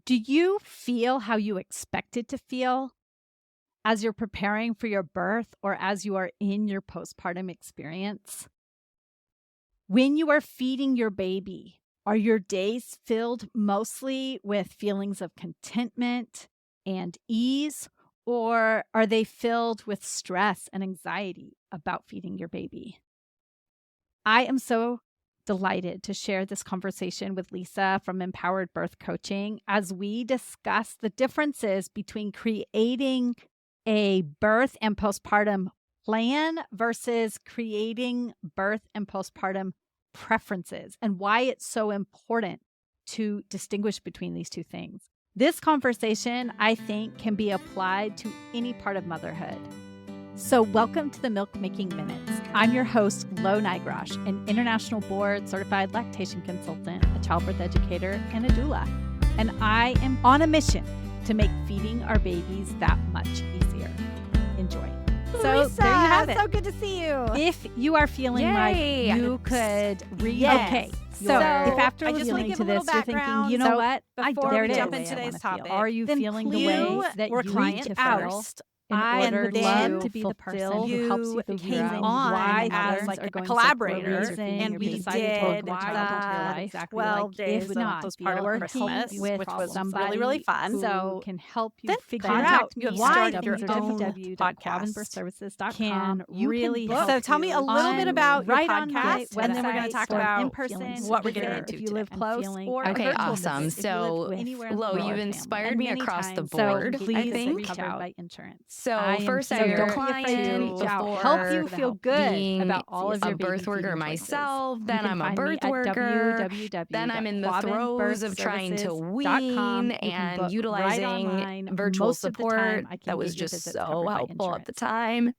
Do you feel how you expected to feel as you're preparing for your birth or as you are in your postpartum experience? When you are feeding your baby, are your days filled mostly with feelings of contentment and ease, or are they filled with stress and anxiety about feeding your baby? I am so delighted to share this conversation with Lisa from Empowered Birth Coaching as we discuss the differences between creating a birth and postpartum plan versus creating birth and postpartum preferences and why it's so important to distinguish between these two things. This conversation, I think, can be applied to any part of motherhood. So welcome to the Milk Making Minutes. I'm your host, Lo Nigrosh, an international board certified lactation consultant, a childbirth educator, and a doula. And I am on a mission to make feeding our babies that much easier. Enjoy. So Lisa, there you have it. so good to see you. If you are feeling Yay. like you could read, Yes. okay. So, if after I just wanna listening give to a little this, you're thinking, background. you know So what? before there we it jump is. into today's topic, Are you then feeling the you way that were you client need to first, feel in and order then to be the person who helps you you figure came out on why as things like are a going collaborator, so and we decided to did welcome a child into your life. exactly 12 days if of not, postpartum working Christmas, with which was somebody really, really fun. who So can help you then figure contact out me. You have why started your things are own different. podcast. Can You really can book. help So tell me a little bit about your right on my podcast, and then we're going to website talk or in about person what we're getting visit into if you today. live close or Okay, a virtual awesome. visit if you live So, anywhere in the Lo, world. you've And inspired me many across the times, board, so I please think. reach out by insurance. So first, I so was a don't be afraid to client reach out. before Help you feel good being about all of a your birth baby worker feeding myself. choices. Then You can I'm a find me birth at worker. Then I'm in the throes of trying to www.quavinbirthservices.com. wean You can and book right utilizing online. virtual Most of the support time, I can that was get your just visits so covered by helpful at the insurance. time.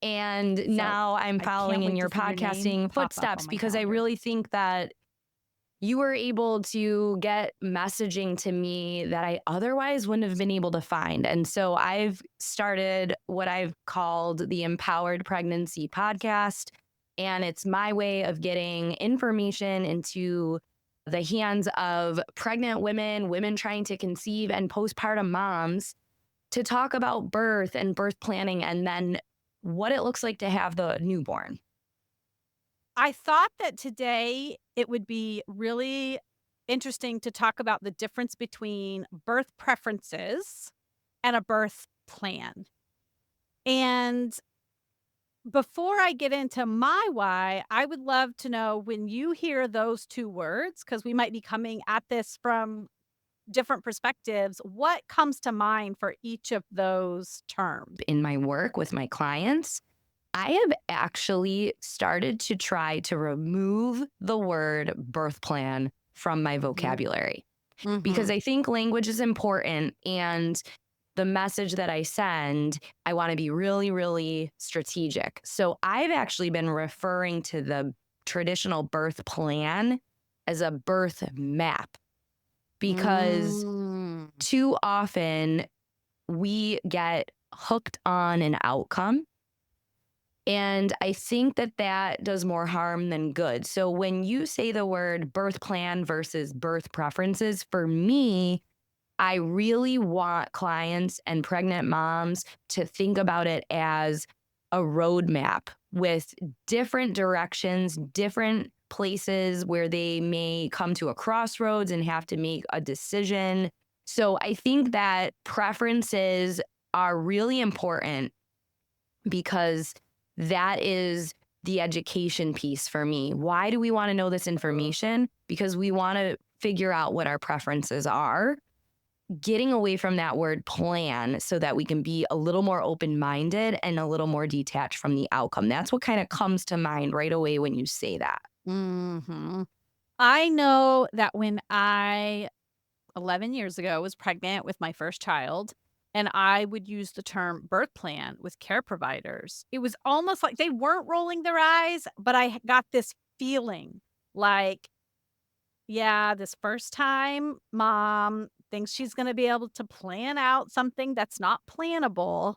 And now I'm I following can't in wait your to see your name podcasting pop up on footsteps my because I calendar. really think that you were able to get messaging to me that I otherwise wouldn't have been able to find. And so I've started what I've called the Empowered Pregnancy Podcast. And it's my way of getting information into the hands of pregnant women, women trying to conceive, and postpartum moms to talk about birth and birth planning and then what it looks like to have the newborn. I thought that today it would be really interesting to talk about the difference between birth preferences and a birth plan. And before I get into my why, I would love to know when you hear those two words, because we might be coming at this from different perspectives, what comes to mind for each of those terms? In my work with my clients, I have actually started to try to remove the word birth plan from my vocabulary because I think language is important, and the message that I send, I want to be really, really strategic. So I've actually been referring to the traditional birth plan as a birth map because too often we get hooked on an outcome. And I think that that does more harm than good. So when you say the word birth plan versus birth preferences, for me, I really want clients and pregnant moms to think about it as a roadmap with different directions, different places where they may come to a crossroads and have to make a decision. So I think that preferences are really important because that is the education piece for me. Why do we want to know this information? Because we want to figure out what our preferences are, getting away from that word plan so that we can be a little more open-minded and a little more detached from the outcome. That's what kind of comes to mind right away when you say that. I know that when I, 11 years ago, was pregnant with my first child, and I would use the term birth plan with care providers, it was almost like they weren't rolling their eyes, but I got this feeling like, yeah, this first time mom thinks she's going to be able to plan out something that's not plannable.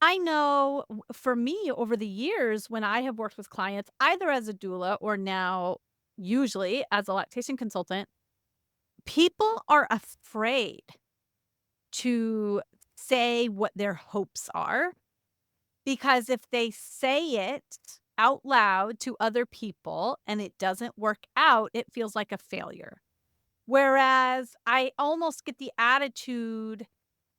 I know for me over the years when I have worked with clients, either as a doula or now usually as a lactation consultant, people are afraid to say what their hopes are, because if they say it out loud to other people and it doesn't work out, it feels like a failure. Whereas I almost get the attitude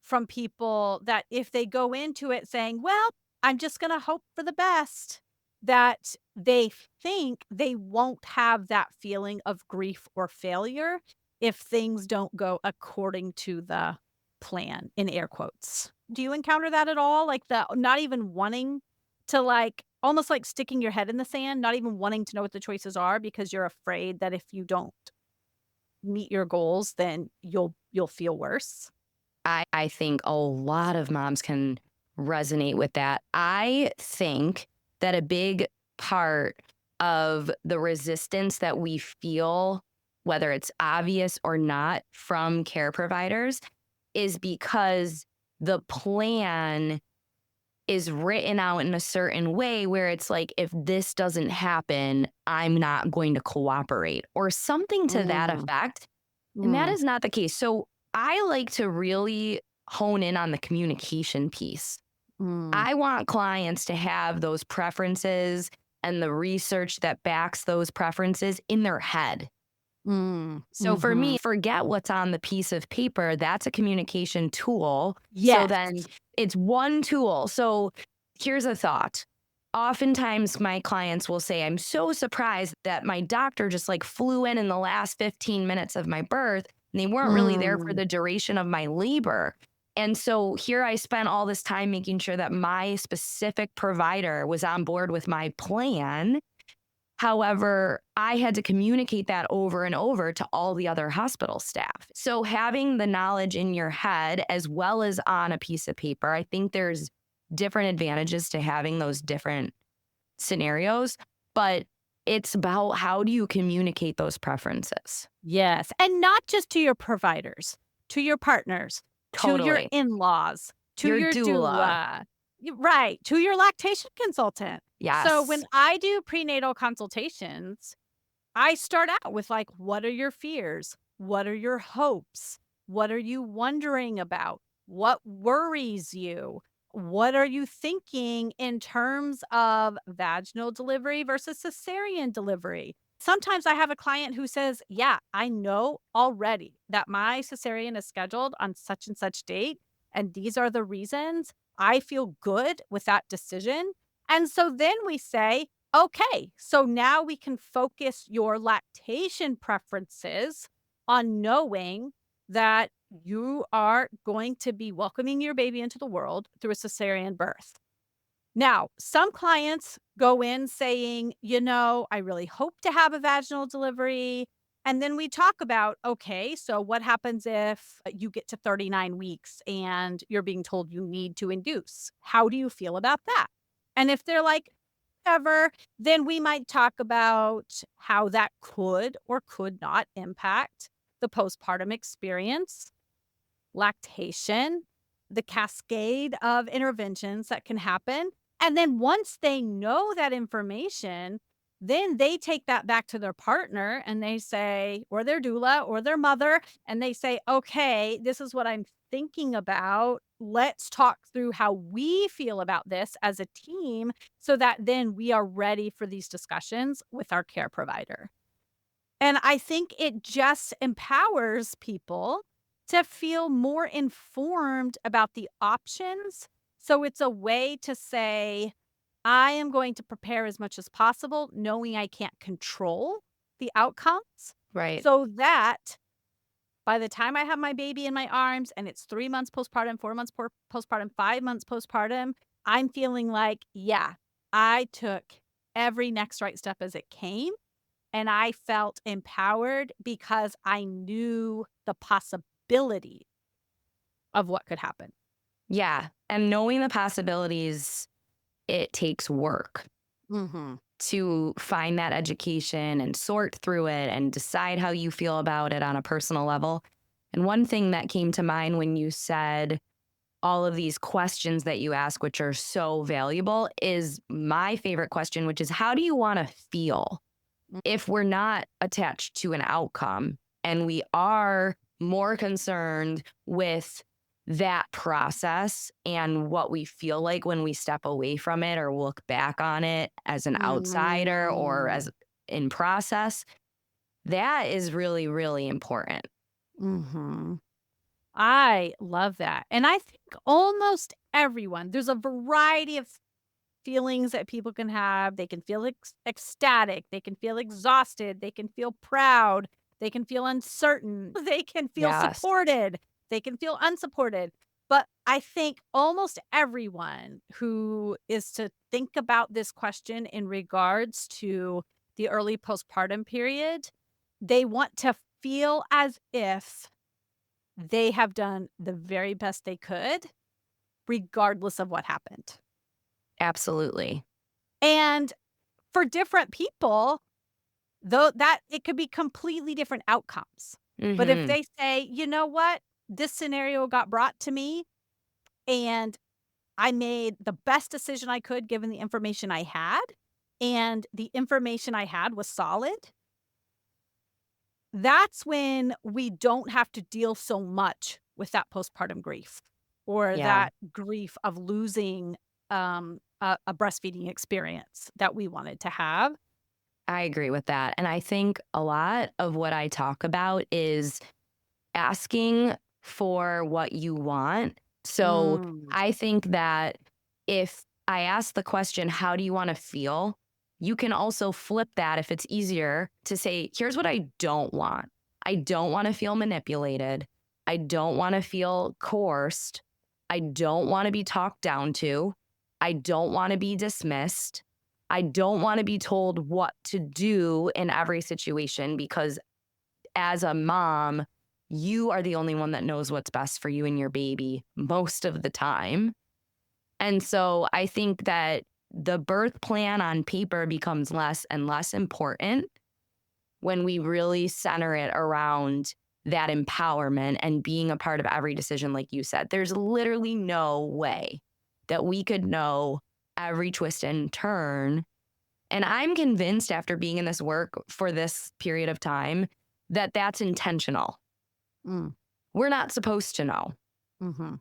from people that if they go into it saying, "Well, I'm just gonna hope for the best," that they think they won't have that feeling of grief or failure if things don't go according to the plan, in air quotes. Do you encounter that at all? Like, the not even wanting to, like, almost like sticking your head in the sand, not even wanting to know what the choices are because you're afraid that if you don't meet your goals, then you'll feel worse? I think a lot of moms can resonate with that. I think that a big part of the resistance that we feel, whether it's obvious or not, from care providers is because the plan is written out in a certain way where it's like, if this doesn't happen, I'm not going to cooperate or something to that Mm, effect. And that mm, is not the case. So I like to really hone in on the communication piece. mm, I want clients to have those preferences and the research that backs those preferences in their head. So for mhm. me, forget what's on the piece of paper. That's a communication tool. So Yes. then it's one tool. So here's a thought. Oftentimes, my clients will say, I'm so surprised that my doctor just like flew in the last 15 minutes of my birth and they weren't really there for Mm, the duration of my labor. And so here I spent all this time making sure that my specific provider was on board with my plan. However, I had to communicate that over and over to all the other hospital staff. So having the knowledge in your head as well as on a piece of paper, I think there's different advantages to having those different scenarios, but it's about how do you communicate those preferences? yes, and not just to your providers, to your partners, to your Totally. in-laws, to Your your doula. doula, right, to your lactation consultant. So when Yes. I do prenatal consultations, I start out with, like, what are your fears? What are your hopes? What are you wondering about? What worries you? What are you thinking in terms of vaginal delivery versus cesarean delivery? Sometimes I have a client who says, "Yeah, I know already that my cesarean is scheduled on such and such date, and these are the reasons. I feel good with that decision." And so then we say, okay, so now we can focus your lactation preferences on knowing that you are going to be welcoming your baby into the world through a cesarean birth. Now, some clients go in saying, I really hope to have a vaginal delivery. And then we talk about, okay, so what happens if you get to 39 weeks and you're being told you need to induce? How do you feel about that? And if they're like, ever, then we might talk about how that could or could not impact the postpartum experience, lactation, the cascade of interventions that can happen. And then once they know that information, then they take that back to their partner and they say, or their doula or their mother, and they say, okay, this is what I'm thinking about. Let's talk through how we feel about this as a team so that then we are ready for these discussions with our care provider. And I think it just empowers people to feel more informed about the options. So it's a way to say, I am going to prepare as much as possible, knowing I can't control the outcomes, Right. so that by the time I have my baby in my arms and it's 3 months postpartum, 4 months postpartum, 5 months postpartum, I'm feeling like, yeah, I took every next right step as it came and I felt empowered because I knew the possibility of what could happen. Yeah. And knowing the possibilities, it takes work Mhm. to find that education and sort through it and decide how you feel about it on a personal level. And one thing that came to mind when you said all of these questions that you ask, which are so valuable, is my favorite question, which is how do you want to feel? Mm, If we're not attached to an outcome, and we are more concerned with that process and what we feel like when we step away from it or look back on it as an outsider or as in process, that is really, really important. Mhm. I love that. And I think almost everyone, there's a variety of feelings that people can have. They can feel ecstatic, they can feel exhausted, they can feel proud, they can feel uncertain, they can feel Yes, supported, they can feel unsupported. But I think almost everyone who is to think about this question in regards to the early postpartum period, they want to feel as if they have done the very best they could, regardless of what happened. absolutely. And for different people, though, that it could be completely different outcomes. But if Mhm. they say, "You know what? This scenario got brought to me, and I made the best decision I could given the information I had, and the information I had was solid," that's when we don't have to deal so much with that postpartum grief or Yeah, that grief of losing, a breastfeeding experience that we wanted to have. I agree with that. And I think a lot of what I talk about is asking for what you want. So Mm, I think that if I ask the question, how do you want to feel? You can also flip that if it's easier to say, here's what I don't want. I don't want to feel manipulated. I don't want to feel coerced. I don't want to be talked down to. I don't want to be dismissed. I don't want to be told what to do in every situation because as a mom, you are the only one that knows what's best for you and your baby most of the time. And so I think that the birth plan on paper becomes less and less important when we really center it around that empowerment and being a part of every decision, like you said. There's literally no way that we could know every twist and turn. And I'm convinced after being in this work for this period of time that that's intentional. mm, We're not supposed to know. mhm.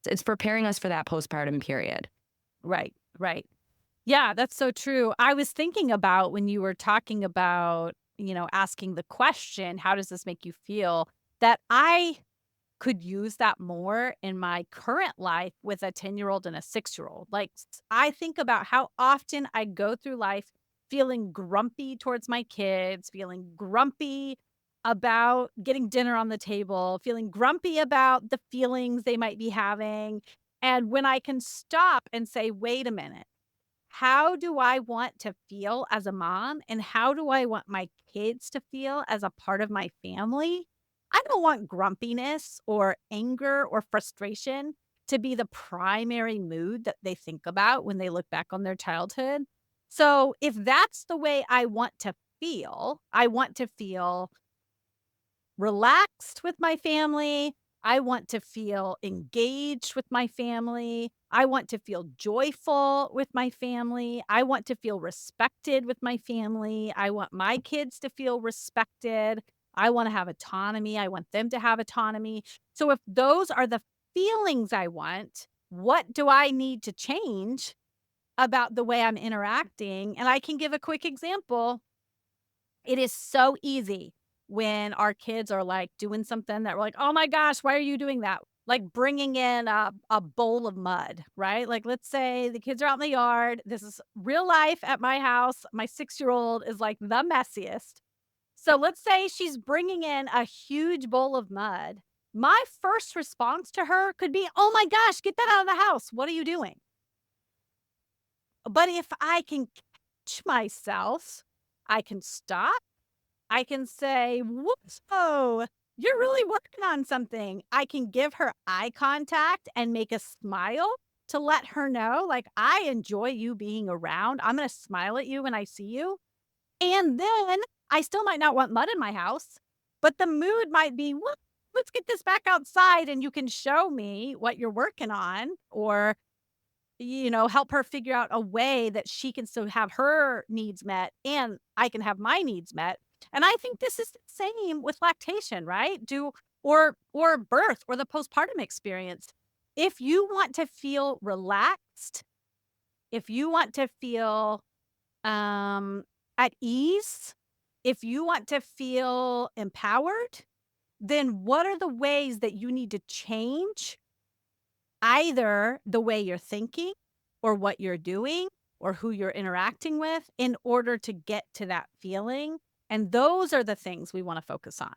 It's preparing us for that postpartum period. Right, right. Yeah, that's so true. I was thinking about when you were talking about, asking the question, "How does this make you feel?" That I could use that more in my current life with a 10-year-old and a 6-year-old. Like, I think about how often I go through life feeling grumpy towards my kids, feeling grumpy about getting dinner on the table, feeling grumpy about the feelings they might be having. And when I can stop and say, wait a minute, how do I want to feel as a mom? And how do I want my kids to feel as a part of my family? I don't want grumpiness or anger or frustration to be the primary mood that they think about when they look back on their childhood. So, if that's the way I want to feel relaxed with my family. I want to feel engaged with my family. I want to feel joyful with my family. I want to feel respected with my family. I want my kids to feel respected. I want to have autonomy. I want them to have autonomy. So, if those are the feelings I want, what do I need to change about the way I'm interacting? And I can give a quick example. It is so easy when our kids are, like, doing something that we're like, "Oh my gosh, why are you doing that?" Like, bringing in a bowl of mud, right? Like, let's say the kids are out in the yard. This is real life at my house. My 6-year-old is, like, the messiest. So let's say she's bringing in a huge bowl of mud. My first response to her could be, "Oh my gosh, get that out of the house. What are you doing?" But if I can catch myself, I can stop. I can say, "Whoa, you're really working on something." I can give her eye contact and make a smile to let her know, like, "I enjoy you being around. I'm gonna smile at you when I see you." And then I still might not want mud in my house, but the mood might be, "Well, let's get this back outside and you can show me what you're working on," or help her figure out a way that she can still have her needs met and I can have my needs met. And I think this is the same with lactation, right? Or birth or the postpartum experience. If you want to feel relaxed, if you want to feel at ease, if you want to feel empowered, then what are the ways that you need to change either the way you're thinking or what you're doing or who you're interacting with in order to get to that feeling? And those are the things we want to focus on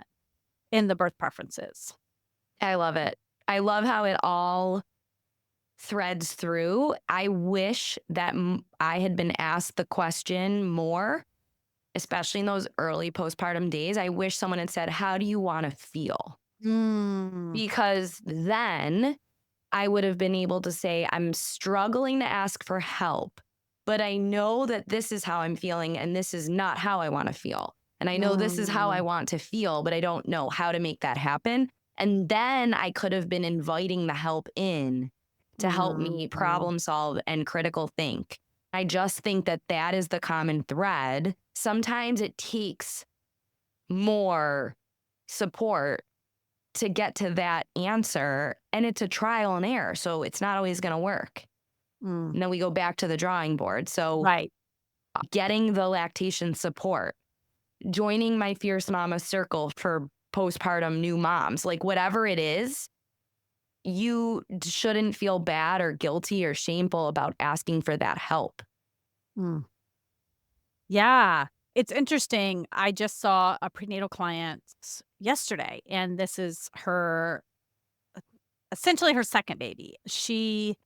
in the birth preferences. I love it. I love how it all threads through. I wish that I had been asked the question more, especially in those early postpartum days. I wish someone had said, "How do you want to feel?" Because then I would have been able to say, "I'm struggling to ask for help, but I know that this is how I'm feeling and this is not how I want to feel. And I know this is how I want to feel, but I don't know how to make that happen." And then I could have been inviting the help in to help me problem solve and critical think. I just think that that is the common thread. Sometimes it takes more support to get to that answer, and it's a trial and error. So it's not always going to work. And then we go back to the drawing board. So Right. getting the lactation support, joining my Fierce Mama circle for postpartum new moms, like whatever it is, you shouldn't feel bad or guilty or shameful about asking for that help. Yeah. It's interesting. I just saw a prenatal client yesterday, and this is essentially her second baby. She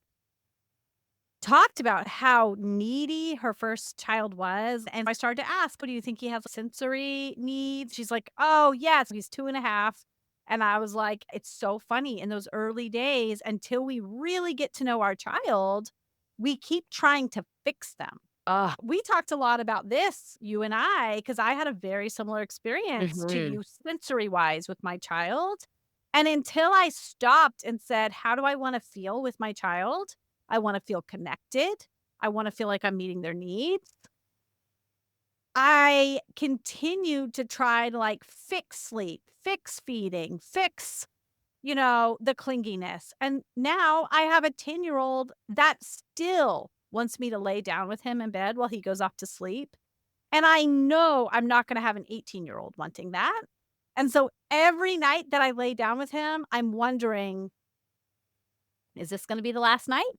talked about how needy her first child was. And I started to ask, "What do you think he has sensory needs?" She's like, "Oh, yes, he's 2.5." And I was like, it's so funny in those early days until we really get to know our child, we keep trying to fix them. Ugh. We talked a lot about this, you and I, because I had a very similar experience to you sensory wise with my child. And until I stopped and said, how do I want to feel with my child? I want to feel connected. I want to feel like I'm meeting their needs. I continued to try to like fix sleep, fix feeding, fix, the clinginess. And now I have a 10-year-old that still wants me to lay down with him in bed while he goes off to sleep. And I know I'm not going to have an 18-year-old wanting that. And so every night that I lay down with him, I'm wondering, is this going to be the last night?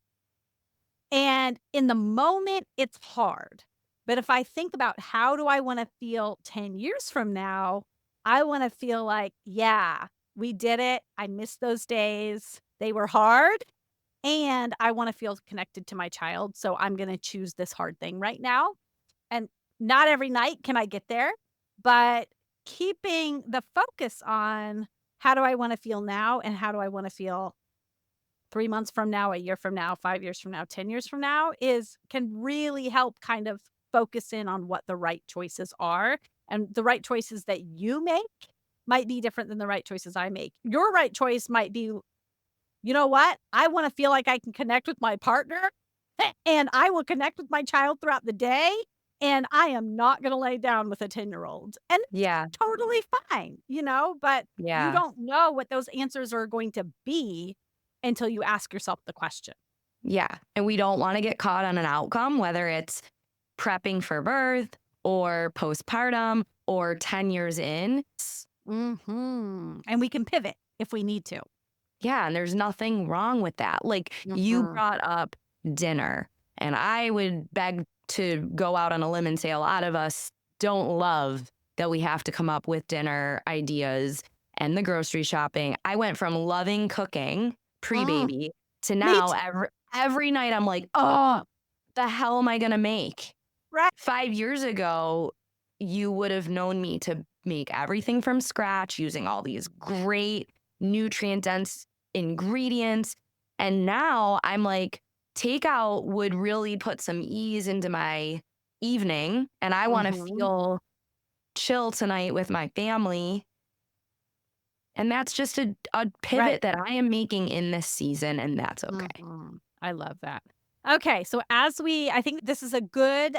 And in the moment, it's hard. But if I think about how do I want to feel 10 years from now, I want to feel like, yeah, we did it. I miss those days. They were hard. And I want to feel connected to my child. So I'm going to choose this hard thing right now. And not every night can I get there, but keeping the focus on how do I want to feel now and how do I want to feel 3 months from now, a year from now, 5 years from now, 10 years from now can really help kind of focus in on what the right choices are. And the right choices that you make might be different than the right choices I make. Your right choice might be, you know what? I want to feel like I can connect with my partner and I will connect with my child throughout the day. And I am not going to lay down with a 10-year-old. And Yeah. it's totally fine, but you Yeah. don't know what those answers are going to be until you ask yourself the question. Yeah. And we don't want to get caught on an outcome, whether it's prepping for birth or postpartum or 10 years in. And we can pivot if we need to. Yeah. And there's nothing wrong with that. Like you brought up dinner, and I would beg to go out on a limb and say a lot of us don't love that we have to come up with dinner ideas and the grocery shopping. I went from loving cooking pre-baby to now every night I'm like, oh, the hell am I going to make? Right. 5 years ago, you would have known me to make everything from scratch using all these great nutrient-dense ingredients. And now I'm like, takeout would really put some ease into my evening. And I want to feel chill tonight with my family. And that's just a pivot that I am making in this season, and that's okay. I love that. Okay, so I think this is a good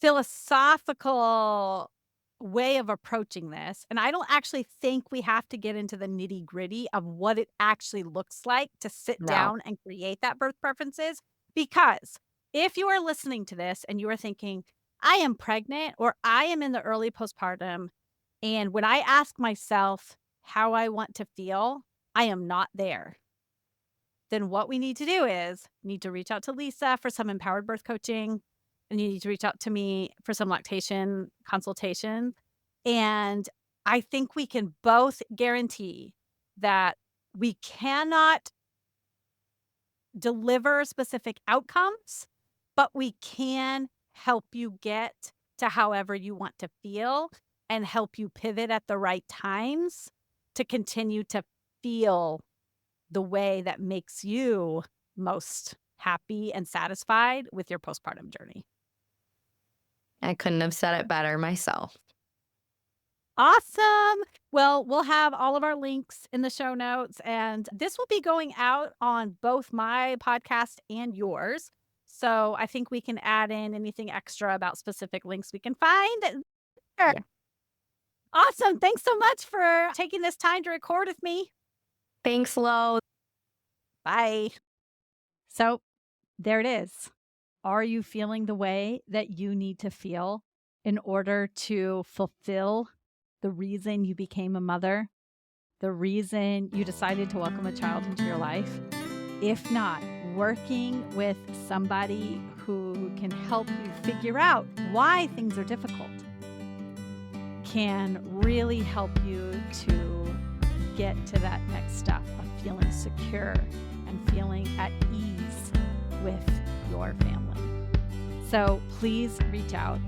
philosophical way of approaching this. And I don't actually think we have to get into the nitty-gritty of what it actually looks like to sit No. down and create that birth preferences. Because if you are listening to this and you are thinking, I am pregnant or I am in the early postpartum, and when I ask myself how I want to feel, I am not there. Then what we need to do is need to reach out to Lisa for some empowered birth coaching, and you need to reach out to me for some lactation consultation. And I think we can both guarantee that we cannot deliver specific outcomes, but we can help you get to however you want to feel and help you pivot at the right times to continue to feel the way that makes you most happy and satisfied with your postpartum journey. I couldn't have said it better myself. Awesome. Well, we'll have all of our links in the show notes, and this will be going out on both my podcast and yours. So I think we can add in anything extra about specific links we can find. Yeah. Awesome. Thanks so much for taking this time to record with me. Thanks, Lo. Bye. So there it is. Are you feeling the way that you need to feel in order to fulfill the reason you became a mother, the reason you decided to welcome a child into your life? If not, working with somebody who can help you figure out why things are difficult can really help you to get to that next step of feeling secure and feeling at ease with your family. So please reach out.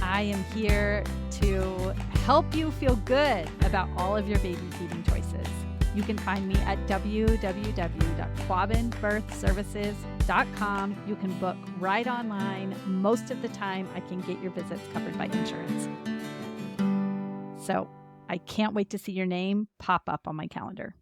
I am here to help you feel good about all of your baby feeding choices. You can find me at www.quabbinbirthservices.com. You can book right online. Most of the time, I can get your visits covered by insurance. So I can't wait to see your name pop up on my calendar.